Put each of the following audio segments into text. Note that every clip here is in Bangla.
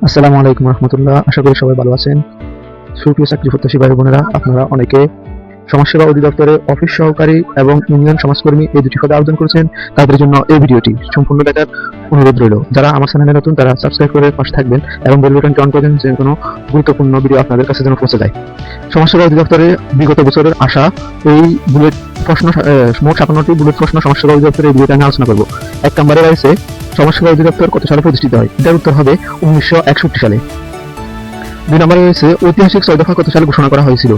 আসসালামু আলাইকুম রহমতুল্লাহ। আশা করি সবাই ভালো আছেন। সুপ্রিয় চাকরি প্রত্যাশী ভাই বোনেরা, আপনারা অনেকে সমাজসেবা অধিদপ্তরে অফিস সহকারী এবং ইউনিয়ন সমাজকর্মী এই দুটি পদে আবেদন করেছেন। তাদের জন্য এই ভিডিওটি সম্পূর্ণ দেখার অনুরোধ রইল। যারা আমার চ্যানেলে নতুন তারা সাবস্ক্রাইব করে পাশে থাকবেন এবং বেল বাটনটি অন করে দেন, যে কোনো গুরুত্বপূর্ণ ভিডিও আপনাদের কাছে যেন পৌঁছে যায়। সমাজসেবা অধিদপ্তরে বিগত বছরের আসা এই বুলেট প্রশ্ন, মোট 57টি বুলেট প্রশ্ন সমাজসেবা অধিদপ্তরে এই ভিডিওতে আমি আলোচনা করব। 1 নম্বরে রয়েছে সমাজসেবা অধিদপ্তর কত সালে প্রতিষ্ঠিত হয়। এটার উত্তর হবে 1961 সালে। 2 নম্বরে রয়েছে ঐতিহাসিক 6 দফা কত সালে ঘোষণা করা হয়েছিল।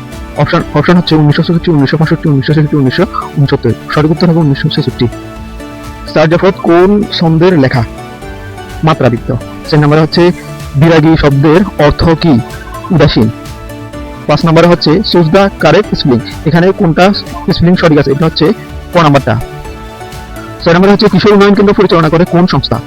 অপশন হচ্ছে 1966, 1965, 1966, 1969। সঠিক উত্তর হবে 1966। স্টার জাফর কোন ছন্দের লেখা? মাত্রাবৃত্ত। 4 নম্বরে হচ্ছে বিরাগী শব্দের অর্থ কি? উদাসীন। 5 নম্বরে হচ্ছে চুজ দ্য কারেক্ট স্পেলিং। এখানে কোনটা স্পেলিং সঠিক আছে? এটা হচ্ছে ক নাম্বারটা। 6 নম্বরে হচ্ছে কিশোর উন্নয়ন কেন্দ্র পরিচালনা করে কোন সংস্থা?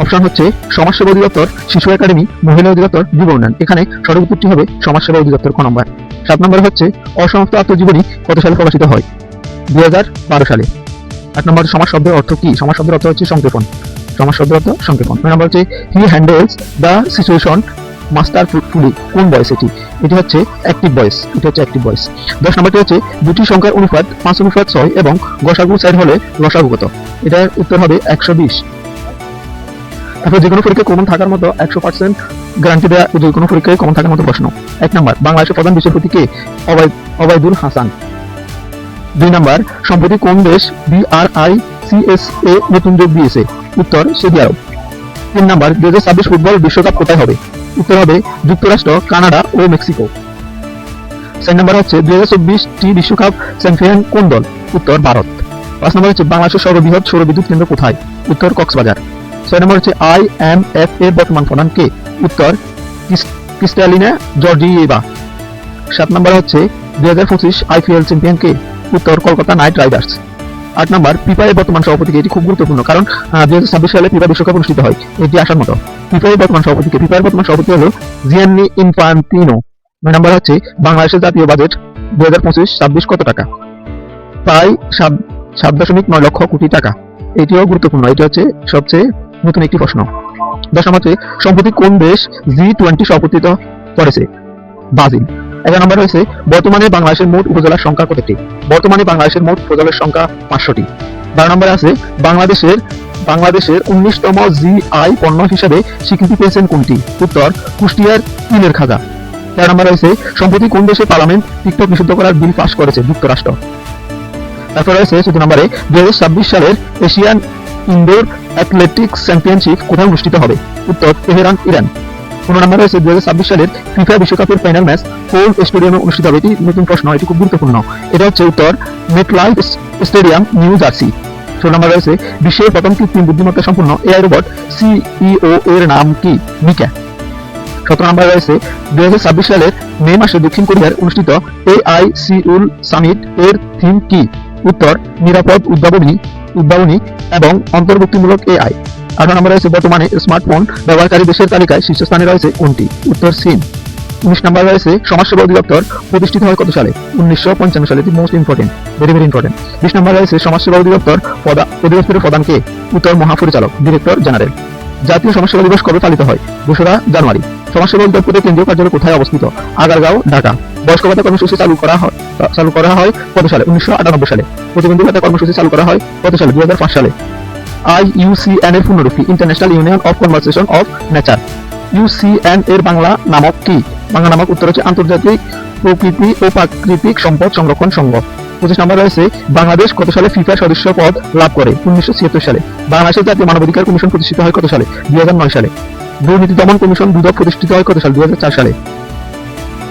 অপশন হচ্ছে সমাজসেবা অধিদপ্তর, শিশু একাডেমি, মহিলা অধিদপ্তর, যুব উন্নয়ন। এখানে সঠিক উত্তরটি হবে সমাজসেবা অধিদপ্তর ক নম্বর। 7 নম্বরে হচ্ছে অসমাপ্ত আত্মজীবনী কত সালে প্রকাশিত হয়? 2012 সালে। 8 নম্বর সমাজ শব্দের অর্থ কি? সমাজ শব্দের অর্থ হচ্ছে সংক্ষেপণ। সমাজ শব্দের অর্থ সংক্ষেপণ। 9 নম্বর হচ্ছে হি হ্যান্ডেলস দ্য সিচুয়েশন মাস্টারফুলি। কোন ভয়েস এটি? এটি হচ্ছে অ্যাক্টিভ ভয়েস। এটা হচ্ছে অ্যাক্টিভ ভয়েস। 10 নম্বরটি হচ্ছে দুটি সংখ্যার অনুপাত 5:6 এবং গসাগু 4 হলে লসাগু কত? এটার উত্তর হবে 120। তারপর যে কোনো পরীক্ষায় কমন থাকার মতো 100% গ্যারান্টি দেওয়া যে কোনো পরীক্ষায় কমন থাকার মতো প্রশ্ন। 1 নম্বর বাংলাদেশের প্রধান বিচারপতি কে? ওবায়দুল হাসান। 2 নম্বর সম্প্রতি কোন দেশ BRICS-এ নতুন যোগ দিয়েছে? উত্তর সৌদি আরব। 3 নম্বর 2026 ফুটবল বিশ্বকাপ কোথায় হবে? উত্তর হবে যুক্তরাষ্ট্র, কানাডা ও মেক্সিকো। 4 নম্বর হচ্ছে 2024 টি বিশ্বকাপ চ্যাম্পিয়ন কোন দল? উত্তর ভারত। 5 নম্বর হচ্ছে বাংলাদেশের সর্ববৃহৎ সৌরবিদ্যুৎ কেন্দ্র কোথায়? উত্তর কক্সবাজার। 6 নম্বর হচ্ছে IMF এর বর্তমান প্রধান কে? উত্তর ক্রিস্টালিনা জর্জিয়েভা। 7 নম্বর হচ্ছে 2025 IPL চ্যাম্পিয়ন কে? উত্তর কলকাতা নাইট রাইডার্স। 8 নম্বর ফিফা এর বর্তমান সভাপতি কে? এটি খুব গুরুত্বপূর্ণ, কারণ 2026 সালে ফিফা বিশ্বকাপ অনুষ্ঠিত হয়। এটি আসার মতো। ফিফা এর বর্তমান সভাপতি কে? ফিফা এর বর্তমান সভাপতি হলো জিয়ান্নি ইনফান্তিনো। 9 নম্বর হচ্ছে বাংলাদেশের জাতীয় বাজেট 2025-26 কত টাকা? প্রায় 7.9 লক্ষ কোটি টাকা। এটিও গুরুত্বপূর্ণ। এটি হচ্ছে সবচেয়ে নতুন একটি প্রশ্ন। 10 নম্বর হচ্ছে সম্প্রতি কোন দেশ G20 সভাপতিত্ব করেছে? ব্রাজিল। 11 নম্বর হয়েছে বর্তমানে বাংলাদেশের মোট উপজেলার সংখ্যা কতটি? বর্তমানে বাংলাদেশের মোট উপজেলার সংখ্যা 500টি। 12 নম্বরে আছে বাংলাদেশের 19তম GI পণ্য হিসেবে স্বীকৃতি পেয়েছেন কোনটি? উত্তর কুষ্টিয়ার তিলের খাজা। 13 নম্বর রয়েছে সম্প্রতি কোন দেশের পার্লামেন্ট টিকটক নিষিদ্ধ করার বিল পাস করেছে? যুক্তরাষ্ট্র। তারপর রয়েছে 14 নম্বরে 2026 সালের এশিয়ান ইনডোর অ্যাথলেটিক্স চ্যাম্পিয়নশিপ কোথায় অনুষ্ঠিত হবে? উত্তর তেহরান, ইরান। 15 নম্বরে রয়েছে 2026 সালের ফিফা বিশ্বকাপের ফাইনাল ম্যাচ কোন স্টেডিয়ামে অনুষ্ঠিত হবে? এটি নতুন প্রশ্ন, এটি খুব গুরুত্বপূর্ণ। এটা হচ্ছে উত্তর মেটলাইফ স্টেডিয়াম, নিউ জার্সি। 16 নম্বরে রয়েছে বিশ্বের প্রথম কৃত্রিম বুদ্ধিমত্তা সম্পন্ন AI রোবট CEO এর নাম কি? মিকা। 17 নম্বরে রয়েছে 2026 সালের মে মাসে দক্ষিণ কোরিয়ার অনুষ্ঠিত AI সিউল সামিট এর থিম কি? উত্তর নিরাপদ উদ্ভাবনী এবং অন্তর্ভুক্তিমূলক AI। 18 নম্বরে রয়েছে বর্তমানে স্মার্টফোন ব্যবহারকারী দেশের তালিকায় শীর্ষস্থানে রয়েছে কোনটি? উত্তর চীন। 19 নম্বরে রয়েছে সমাজসেবা অধিদপ্তর প্রতিষ্ঠিত হয় কত সালে? 1955 সালে। এটি মোস্ট ইম্পর্টেন্ট, ভেরি ইম্পর্টেন্ট। 20 নম্বরে রয়েছে সমাজসেবা অধিদপ্তরের প্রধান কে? উত্তর মহাপরিচালক, ডিরেক্টর জেনারেল। জাতীয় সমাজসেবা দিবস কবে পালিত হয়? 2রা জানুয়ারি। সমাজসেবা অধিদপ্তরের কেন্দ্রীয় কার্যালয় কোথায় অবস্থিত? আগারগাঁও, ঢাকা। বয়স্ক ভাতা কর্মসূচি চালু করা হয় কত সালে? 1998 সালে। প্রতিবন্ধী ভাতা কর্মসূচি চালু করা হয় কত সালে? 2005 সালে। IUCN এর পূর্ণরূপ কি? International union of conservation of nature. UCN এর বাংলা নামক কি? বাংলা নামক উত্তর হচ্ছে আন্তর্জাতিক প্রকৃতি ও প্রাকৃতিক সম্পদ সংরক্ষণ সংঘ। 25 নম্বর রয়েছে বাংলাদেশ কত সালে ফিফা সদস্য পদ লাভ করে? 1976 সালে। বাংলাদেশের জাতীয় মানবাধিকার কমিশন প্রতিষ্ঠিত হয় কত সালে? 2009 সালে। দুর্নীতি দমন কমিশন দুদক প্রতিষ্ঠিত হয় কত সালে? 2004 সালে।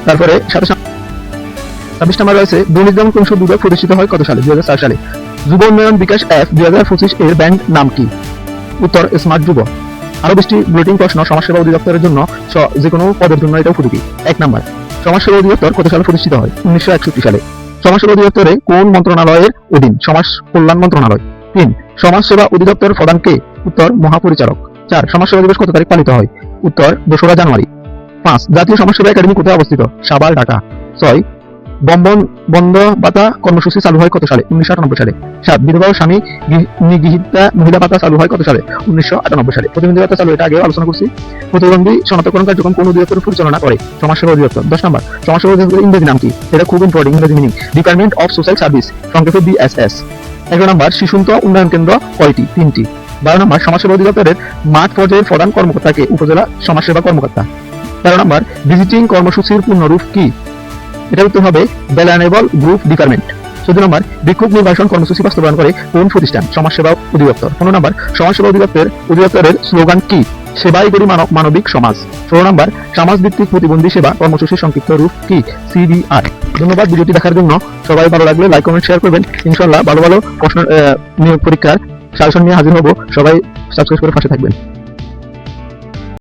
তারপরে 26 নম্বর রয়েছে দুর্নীতি দমন কমিশন দুদক প্রতিষ্ঠিত হয় কত সালে? 2004 সালে। যুব উন্নয়ন বিকাশ অ্যাপ 2025 এর ব্যান্ড নাম কি? উত্তর স্মার্ট যুব। আরো 20টি বুলেটিন প্রশ্ন সমাজসেবা অধিদপ্তরের জন্য, যে কোনো পদের জন্য এটা উপযোগী। 1 নম্বর সমাজসেবা অধিদপ্তর কত সালে প্রতিষ্ঠিত হয়? 1961 সালে। সমাজসেবা অধিদপ্তরে কোন মন্ত্রণালয়ের অধীন? সমাজ কল্যাণ মন্ত্রণালয়। 3 সমাজসেবা অধিদপ্তর প্রধান কে? উত্তর মহাপরিচালক। 4 সমাজসেবা দিবস কত তারিখ পালিত হয়? উত্তর 2রা জানুয়ারি। 5 জাতীয় সমাজসেবা একাডেমি কোথায় অবস্থিত? সাভার, ঢাকা। 6 বম্বন বন্ধ ভাতা কর্মসূচি চালু হয় কত সালে? 1998 সালে। 7 বিধবা ও স্বামী নিগৃহীতা মহিলা ভাতা চালু হয় কত সালে? 1998 সালে। প্রতিবন্ধী ভাতা চালু, এটা আগে আলোচনা করছি। প্রতিবন্ধী শনাক্তকরণ কার্যক্রম কোন অধিদপ্তর পরিচালনা করে? সমাজসেবা অধিদপ্তর। 10 নম্বর, সমাজসেবা অধিদপ্তরের ইংরেজি নাম কি? এটা খুব ইম্পর্টেন্ট, ইংরেজি meaning department of social service, সংক্ষেপে বিএসএস। 11 নম্বর, শিশুন্ত উন্নয়ন কেন্দ্র কয়টি? 3টি। 12 নম্বর, সমাজসেবা অধিদপ্তরের মাঠ পর্যায়ের প্রধান কর্মকর্তাকে? উপজেলা সমাজসেবা কর্মকর্তা। 13 নম্বর, ভিজিটিং কর্মসূচির পূর্ণরূপ কি? এটা উত্তর হবে ভ্যালুয়েবল গ্রুপ ডিপার্টমেন্ট। 14 নম্বর, ভিক্ষুক নির্বাসন কর্মসূচি বাস্তবায়ন করে কোন প্রতিষ্ঠান? সমাজসেবা অধিদপ্তর। 15 নম্বর, সমাজসেবা অধিদপ্তরের স্লোগান কি? সেবাই করি মানবিক সমাজ। 16 নম্বর, সমাজভিত্তিক প্রতিবন্ধী সেবা কর্মসূচির সংক্ষিপ্ত রূপ কি? সিডিআর। ধন্যবাদ ভিডিওটি দেখার জন্য। সবাই ভালো লাগলে লাইক কমেন্ট শেয়ার করবেন। ইনশাআল্লাহ ভালো ভালো প্রশ্ন নিয়োগ পরীক্ষার সাজেশন নিয়ে হাজির হব। সবাই সাবস্ক্রাইব করে পাশে থাকবেন।